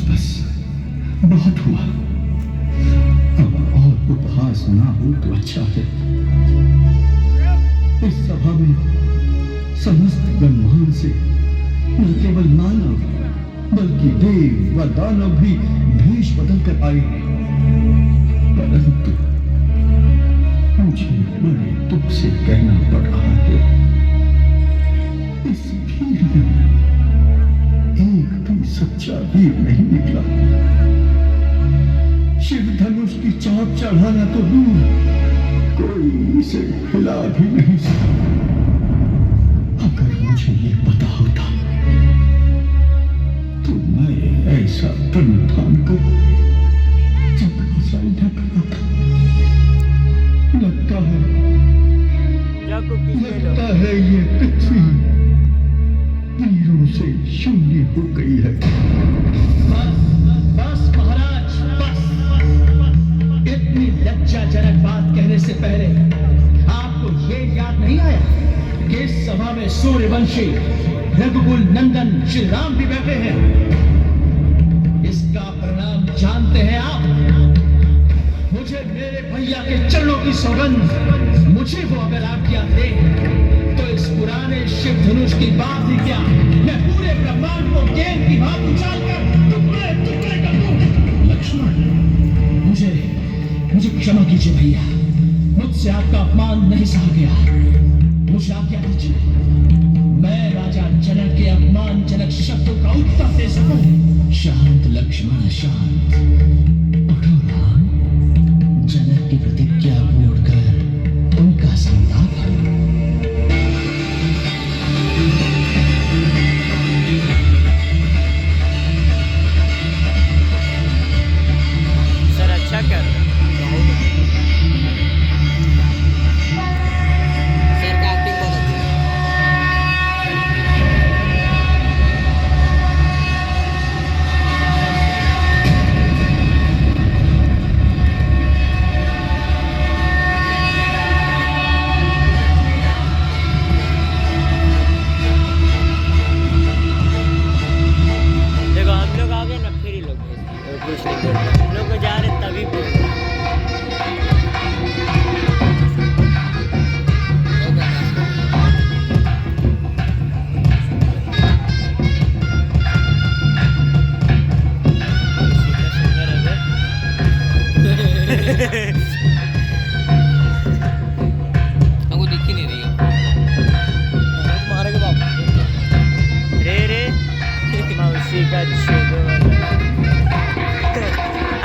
बस बहुत हुआ। अब और उपहास ना हो तो अच्छा है। इस सभा में समस्त ब्रह्मांड से न केवल मानव बल्कि देव व दानव भी भेष बदल कर आए हैं, परंतु मुझे बड़े दुख से कहना पड़ रहा है, इस भीड़ में एक भी सच्चा वीर नहीं निकला। शिव धनुष की चाप चढ़ाना तो दूर, कोई इसे हिला भी नहीं सका। अगर मुझे ये पता होता तो मैं ऐसा प्रण ठान कर जगह ढक रहा था। लगता है ये पृथ्वी वीरों से शून्य हो गई है। बस महाराज, बस। इतनी लज्जाजनक बात कहने से पहले आपको ये याद नहीं आया कि इस सभा में सूर्यवंशी रघुकुल नंदन श्री राम भी बैठे हैं। इसका परिणाम जानते हैं आप? मुझे मेरे भैया के चरणों की सौगंध, मुझे वो अगर आज्ञा दे तो इस पुराने शिव धनुष की बात ही क्या, मैं पूरे ब्रह्मांड को गेंद की भांति उछालकर टुकड़े टुकड़े कर दूं। लक्ष्मण, मुझे क्षमा कीजिए भैया, मुझसे आपका अपमान नहीं सहा गया। मुझे आज्ञा दीजिए, मैं राजा जनक के अपमानजनक शब्दों का उत्तर दे सकूं। शांत लक्ष्मण, शांत। उठो राम, जनक की प्रतिज्ञा तोड़कर उनका संताप करो। सर अच्छा कर सर का एक्टिंग बहुत अच्छा है। देखो हम लोग आ गए ना, फिर ही लोग कुछ नहीं बोल रहे, हम लोग को जा रहे तभी बोल रहे। हमको दिख ही नहीं रही मारेगा बाप। रे मौसी का छोड़ो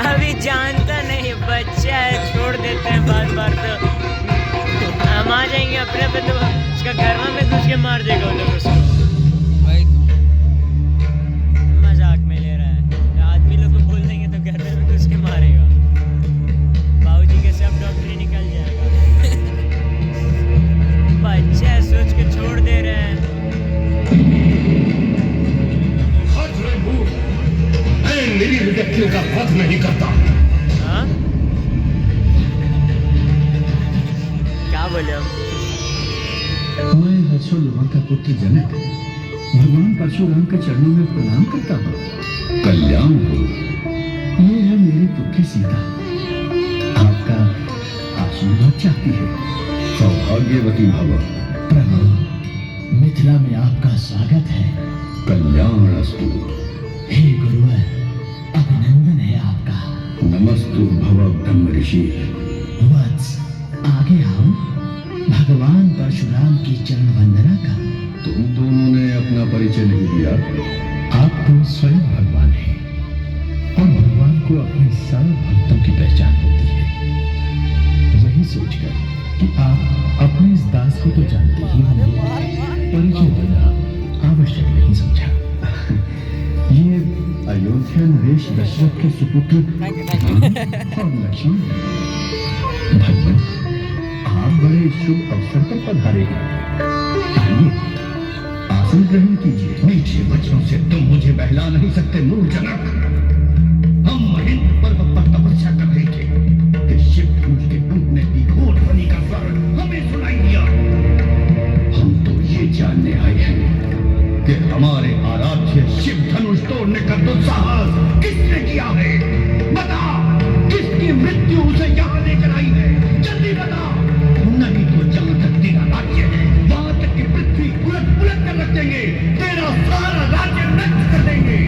अभी जानता नहीं, बच्चा है, छोड़ देते हैं बार तो हम आ जाएंगे अपने पे तो उसका घर में घुस के मार देगा वो लोग उसको। मजाक में ले रहा है, आदमी लोग को बोल देंगे तो घर में घुस के मारेगा। बाबूजी के सब डॉक्टरी निकल जाएगा। बच्चा है, सोच के छोड़ दे रहे हैं। मेरी व्यक्तियों का वध नहीं करता। हाँ? क्या बोले हम? मैं हर्षोल्लास का पुत्र जनक भगवान परशुराम के चरणों में प्रणाम करता हूँ। कल्याण हो। ये है मेरी पुत्री सीता, आपका आशीर्वाद चाहती है। सौभाग्यवती भव। प्रभु, मिथिला में आपका स्वागत है। कल्याण अस्तु। हे गुरुवर, अभिनंदन है आपका। नमस्तु भव ब्रह्म ऋषि। वत्स, आगे आओ, भगवान परशुराम की चरण वंदना का। तुम दोनों ने अपना परिचय नहीं दिया। आप तो स्वयं भगवान हैं और भगवान को अपने सर्व भक्तों की पहचान होती है। यही सोचकर कि आप अपने इस दास को तो जानते ही होंगे, परिचय देना आवश्यक नहीं समझा। ये अयोध्या नरेश दशरथ के सुपुत्र और लक्ष्मण। भगवान, आप बड़े शुभ अवसर पर पधारे हैं। आइए, आसन ग्रहण कीजिए। मीठे वचनों से तुम मुझे बहला नहीं सकते मूर्खजनक। हम महेंद्र पर्वत पर तपस्या कर रहे थे कि शिव धनुष के टूटने की घोर ध्वनि का स्वर हमें सुनाई दिया। हम तो ये जानने आए हैं कि हमारे आराध्य शिव धनुष तोड़ने का दुस्साहस किसने किया है? बता, किसकी मृत्यु उसे यहाँ लेकर आई है? जल्दी बता, नहीं तो जहाँ तक तेरा राज्य है वहां तक की पृथ्वी उलट पुलट कर रख देंगे, तेरा सारा राज्य नष्ट कर देंगे।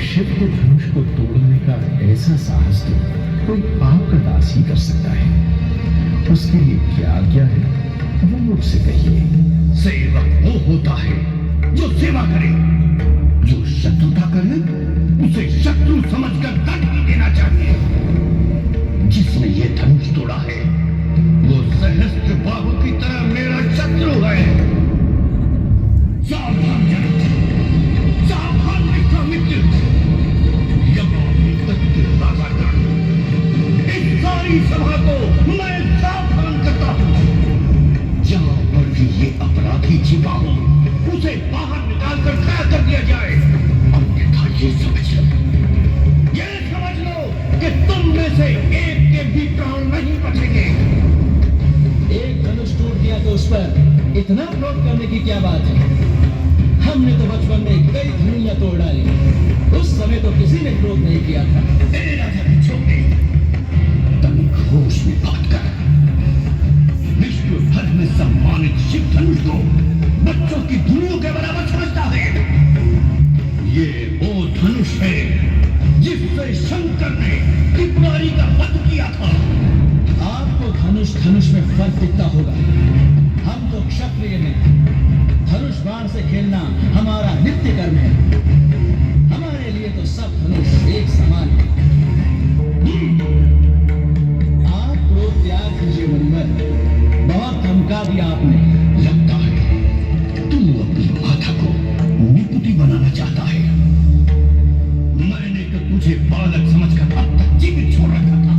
शिव के धनुष को तोड़ने का ऐसा साहस तो कोई आपका दास ही कर सकता है। उसके लिए क्या आज्ञा है वो मुझसे कहिए। सेवक वो होता है जो सेवा करे, जो शत्रुता करे उसे शत्रु समझकर दंड ही देना चाहिए। जिसने ये धनुष तोड़ा है वो सहस्त्र बाहु की तरह मेरा शत्रु है। सावधान जन, सावधान विश्वामित्र, इस सारी सभा को मैं सावधान करता हूं। जहां पर भी ये अपराधी छिपा हो उसे बाहर निकालकर खड़ा कर दिया जाए, अन्यथा ये समझ लो कि तुम में से एक के भी प्राण नहीं बचेंगे। एक धनुष टूट गया तो उस पर इतना क्रोध करने की क्या बात है? हमने तो बचपन में कई धनुइयां तोड़ डाली, उस समय तो किसी ने क्रोध नहीं किया था। तेरा छोटे तनिक होश में बात कर। विश्व भर में सम्मानित शिव धनुष को बच्चों की धुनियों के बराबर समझता है। ये वो धनुष है जिससे शंकर ने त्रिपुरारी का वध किया था। आपको धनुष में फर्क दिखता होगा, हम तो क्षत्रिय हैं। धनुष बाण से खेलना हमारा नित्य कर्म है। हमारे लिए तो सब धनुष एक समान है। आप क्रोध त्याग कीजिए मुनिवर, बहुत धमका दिया आपने। लगता है तू अपनी माता को निपुति बनाना चाहता है। मैंने तो तुझे बालक समझकर अब तक जीवित छोड़ रखा था।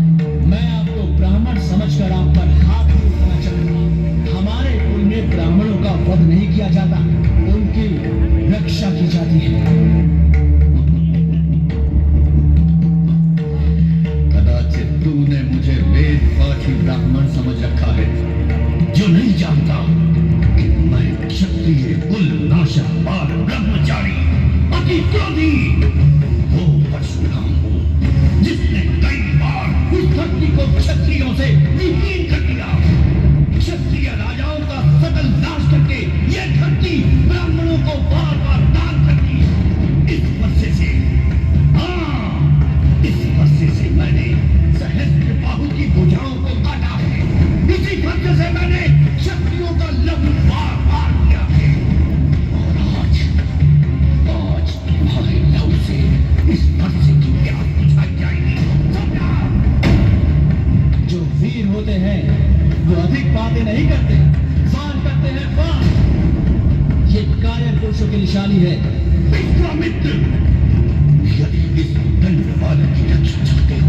मैं आपको ब्राह्मण समझकर आप पर हाथ नहीं उठाना चाहता। हमारे कुल में ब्राह्मणों का वध नहीं किया जाता, उनकी रक्षा की जाती है। कदाचित तूने मुझे वेद पाठी ब्राह्मण समझ रखा है, जो नहीं जानता कि मैं क्षत्रिय कुल नाशा बाल ब्रह्मचारी अति क्रोधी वो परशुराम हूं जिसने कई बार इस धरती को क्षत्रियों से विहीन कर दिया। क्षत्रिय राजाओं का सकल नाश करके ये धरती ब्राह्मणों को बार बार दान करती। इस वर्षे से, हाँ, इस वर्षे से मैंने सहस्त्र बाहु की भुजाओं को काटा है। इसी वर्षे से मैंने क्षत्रियों का लहू बार बार लिया है। और आज तुम्हारे लहू से इस वर्षे की प्यास बुझाई जाएगी। जो वीर होते हैं वो अधिक बातें नहीं करते, वार करते हैं वार। ये कायर पुरुषों की निशानी है। विश्वामित्र, यदि इस दंड बालक की रक्षा चाहते हो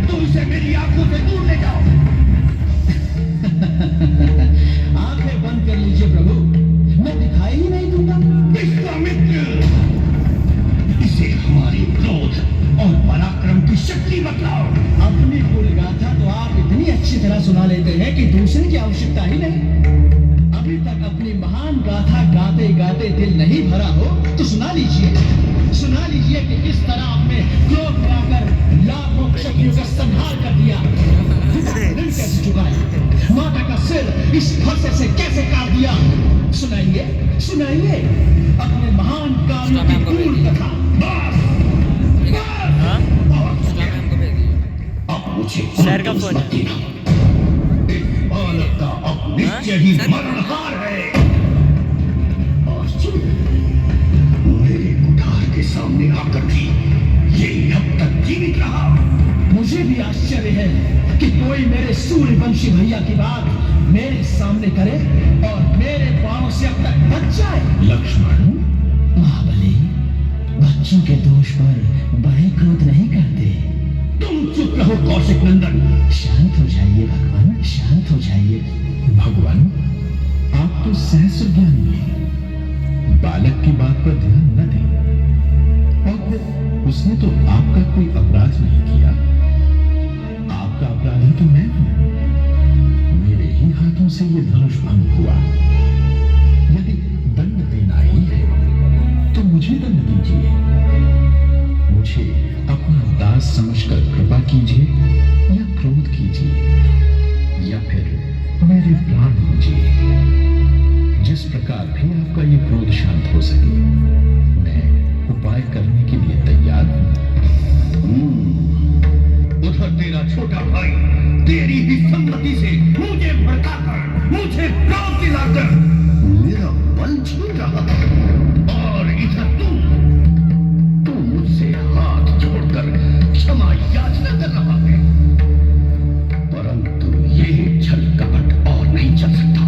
तो इसे मेरी आंखों से दूर ले जाओ। आंखें बंद कर लीजिए प्रभु, मैं दिखाई ही नहीं दूंगा। विश्वामित्र, इसे हमारे क्रोध और पराक्रम की शक्ति बतलाओ। अपनी कुल गाथा तो आप इतनी अच्छी तरह सुना लेते हैं कि दूसरे की आवश्यकता ही नहीं। अभी तक अपनी महान गाथा गाते गाते दिल नहीं भरा हो तो सुना लीजिए कि किस तरह आपने क्रोध में आकर लाखों क्षत्रियों का संहार कर दिया। दिल कैसे चुकाए, माता का सिर इस फरसे से कैसे काट दिया। सुनाइए अपने महान कार्यों की पूर्ण कथा। अब मुझे सर का फोन है। इस बालक का अब निश्चय ही मरणहार है। मेरे कुठार के सामने आकर भी ये अब तक जीवित रहा। मुझे भी आश्चर्य है कि कोई मेरे सूर्यवंशी भैया की बात मेरे सामने करे और मेरे पांव से अब तक बच जाए। लक्ष्मण, महाबली, बच्चों के दोष पर बड़े क्रोध नहीं करते। तुम चुप रहो कौशिक नंदन। शांत हो जाइए भगवान, शांत हो जाइए। भगवान, आप तो सहस्र ज्ञानी हैं। बालक की बात पर ध्यान न दें। और फिर उसने तो आपका कोई अपराध नहीं किया। आपका अपराधी तो मैं हूं। मेरे ही हाथों से ये धनुष भंग हुआ। यदि दंड देना ही मुझे दंड दीजिए, मुझे अपना दास समझकर कृपा कीजिए या क्रोध कीजिए या फिर मेरे प्राण लीजिए। जिस प्रकार भी आपका ये क्रोध शांत हो सके, मैं उपाय करने के लिए तैयार हूं। उधर तेरा छोटा भाई तेरी ही सम्मति से मुझे भड़काकर, मुझे क्रोध दिलाकर मेरा बल छीन रहा है, और इधर तू मुझसे हाथ जोड़कर क्षमा याचना कर रहा है। परंतु ये छल कपट और नहीं चल सकता।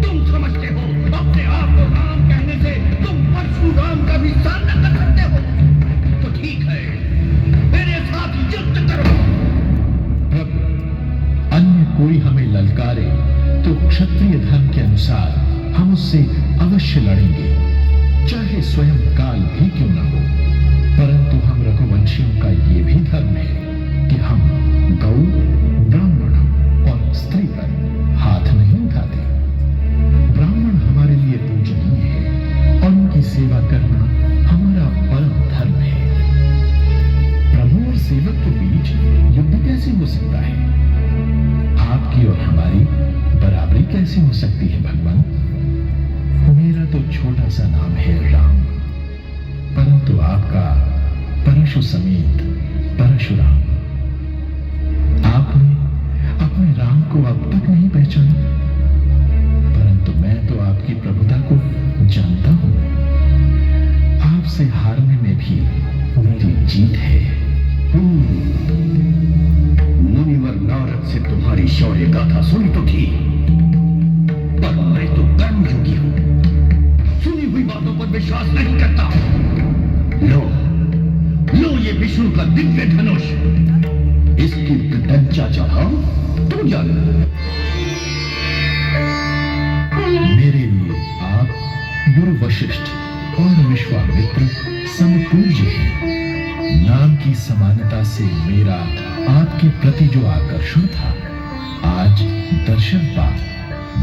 तुम समझते हो अपने आप को राम कहने से तुम परशुराम का भी सामना कर सकते हो, तो ठीक है, मेरे साथ युद्ध करो। प्रभु, अन्य कोई हमें ललकारे तो क्षत्रिय धर्म के अनुसार हम उससे अवश्य लड़ेंगे, चाहे स्वयं काल भी क्यों न हो। परंतु हम रघुवंशियों का ये भी धर्म है कि हम गौ, ब्राह्मण और स्त्री पर हाथ नहीं उठाते। ब्राह्मण हमारे लिए पूजनीय है और उनकी सेवा करना हमारा परम धर्म है। प्रभु और सेवक के बीच युद्ध कैसे हो सकता है? आपकी और हमारी बराबरी कैसे हो सकती है भगवान? मेरा तो छोटा सा नाम है राम, परंतु आपका परशु समेत परशुराम। आपने अपने राम को अब तक नहीं पहचाना, परंतु मैं तो आपकी प्रभुता को जानता हूं। आपसे हारने में भी मेरी जीत है। मुनिवर नारद से तुम्हारी शौर्य गाथा सुनी तो थी, पर मैं तो कर्मयोगी हूं, सुनी हुई बातों पर विश्वास नहीं करता। लो ये विष्णु का दिव्य धनुष, इसकी कृतज्ञता चढ़ाओ तो जानो। मेरे लिए आप गुरु वशिष्ठ और विश्वामित्र समपूज्य हैं। नाम की समानता से मेरा आपके प्रति जो आकर्षण था, आज दर्शन पा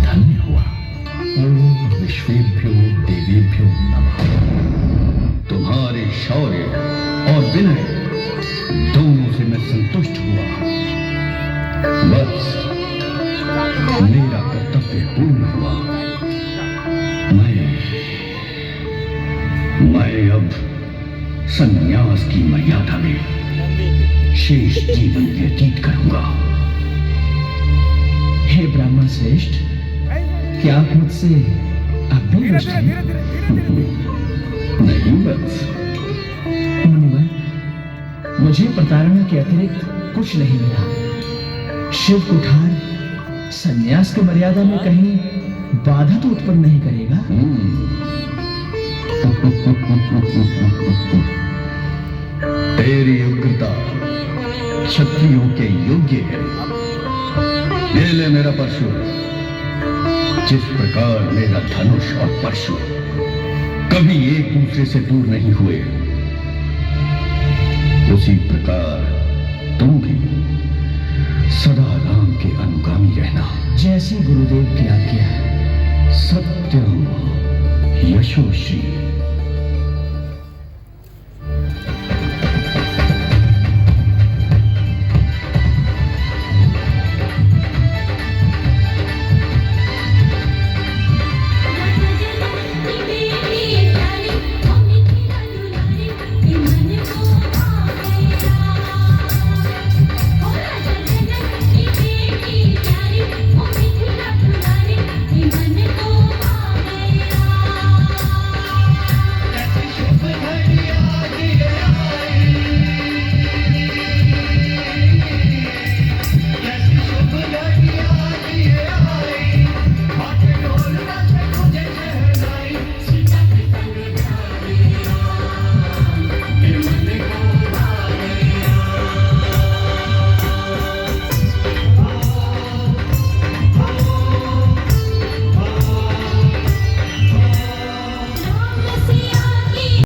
धन्य हुआ। ओम विश्वेभ्यो देवेभ्यो नमः। तुम्हारे शौर्य और विनय दोनों से मैं संतुष्ट हुआ। बस मेरा कर्तव्य पूर्ण हुआ। मैं अब संन्यास की मर्यादा में शेष जीवन व्यतीत करूंगा। हे ब्राह्मण श्रेष्ठ, क्या आप मुझसे अब भी रुष्ट हैं? नहीं बस। मुनिवर, मुझे प्रताड़ना के अतिरिक्त कुछ नहीं मिला। शिव कुठार संन्यास की मर्यादा में कहीं बाधा तो उत्पन्न नहीं करेगा? तेरी उग्रता क्षत्रियों के योग्य है। ये ले मेरा परशु। जिस प्रकार मेरा धनुष और परशु कभी एक दूसरे से दूर नहीं हुए, उसी प्रकार तुम भी सदा राम के अनुगामी रहना। जैसी गुरुदेव की आज्ञा है। सत्यम यशोश्री।